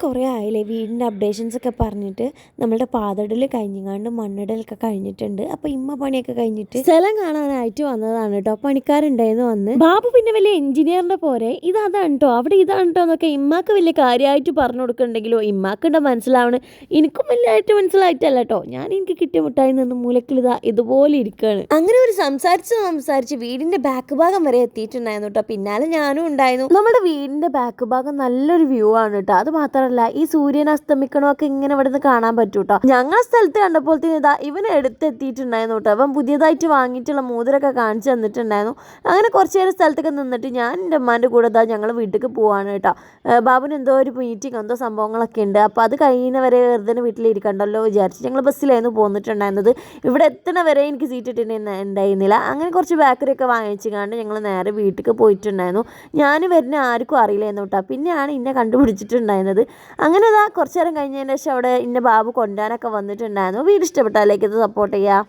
കുറേ ആയില്ലേ വീടിൻ്റെ അപ്ഡേഷൻസ് ഒക്കെ പറഞ്ഞിട്ട് നമ്മളുടെ പാതടൽ കഴിഞ്ഞാണ്ട് മണ്ണിടലൊക്കെ കഴിഞ്ഞിട്ടുണ്ട്. അപ്പോൾ ഇമ്മ പണിയൊക്കെ കഴിഞ്ഞിട്ട് സ്ഥലം കാണാനായിട്ട് വന്നതാണ് കേട്ടോ. പണിക്കാരുണ്ടായിരുന്നു വന്ന്. ബാബു പിന്നെ വലിയ എഞ്ചിനീയറിൻ്റെ പോരെ അതാണ് കേട്ടോ, അവിടെ ഇതാണ് കേട്ടോ എന്നൊക്കെ ഇമ്മാക്ക് വലിയ കാര്യമായിട്ട് പറഞ്ഞു കൊടുക്കുന്നുണ്ടെങ്കിലോ ഇമ്മാക്കുണ്ടോ മനസ്സിലാവണം. എനിക്കും വലിയതായിട്ട് മനസ്സിലായിട്ടല്ല കേട്ടോ. എനിക്ക് കിട്ടിയ മുട്ടായി നിന്ന് മൂലക്കിൽ ഇതുപോലെ ഇരിക്കുകയാണ്. അങ്ങനെ ഒരു സംസാരിച്ച് വീടിൻ്റെ ബാക്ക് ഭാഗം വരെ എത്തിയിട്ടുണ്ടായിരുന്നു കേട്ടോ. പിന്നാലെ ഞാനും ഉണ്ടായിരുന്നു. നമ്മുടെ വീടിൻ്റെ ബാക്ക് ഭാഗം നല്ലൊരു വ്യൂ ആണ് കേട്ടോ. അത് മാത്രമല്ല ഈ സൂര്യൻ അസ്തമിക്കണമൊക്കെ ഇങ്ങനെ ഇവിടെ നിന്ന് കാണാൻ പറ്റൂ കേട്ടോ. ഞങ്ങളെ സ്ഥലത്ത് കണ്ടപ്പോൾ ഇവന് എടുത്തെത്തിയിട്ടുണ്ടായിരുന്നു കേട്ടോ. അവൻ പുതിയതായിട്ട് വാങ്ങിയിട്ടുള്ള മോതിരൊക്കെ കാണിച്ചു തന്നിട്ടുണ്ടായിരുന്നു. അങ്ങനെ കുറച്ച് നേരം സ്ഥലത്തൊക്കെ നിന്നിട്ട് ഞാൻ എൻ്റെ അമ്മാൻ്റെ കൂടെ ഞങ്ങൾ വീട്ടിലേക്ക് പോവാണ് കേട്ടോ. ബാബുന് എന്തോ ഒരു മീറ്റിംഗ് എന്തോ സംഭവങ്ങളൊക്കെ ഉണ്ട്. അപ്പോൾ അത് കഴിയുന്നവരെ വെറുതെ വീട്ടിലിരിക്കണ്ടല്ലോ വിചാരിച്ച് ഞങ്ങൾ ബസ്സിലായിരുന്നു പോന്നിട്ടുണ്ടായിരുന്നത്. ഇവിടെ എത്തണ വരെ എനിക്ക് സീറ്റ് ഇട്ടിട്ടുണ്ടായിരുന്നില്ല. അങ്ങനെ കുറച്ച് ബേക്കറി ഒക്കെ വാങ്ങിച്ചു കണ്ട് ഞങ്ങൾ നേരെ വീട്ടിലേക്ക് പോയിട്ടുണ്ടായിരുന്നു. ഞാൻ വരുന്ന ആർക്കും അറിയില്ലായിരുന്നു കേട്ടോ. പിന്നെയാണ് ഇന്നെ കണ്ടുപിടിച്ചിട്ടുണ്ടായിരുന്നത്. അങ്ങനെ കുറച്ച് നേരം കഴിഞ്ഞതിന് ശേഷം അവിടെ ഇന്നെ ബാബു കൊണ്ടുവരാനൊക്കെ വന്നിട്ടുണ്ടായിരുന്നു. വീട് ഇഷ്ടപ്പെട്ടാലേക്ക് ഇത് സപ്പോർട്ട് ചെയ്യുക.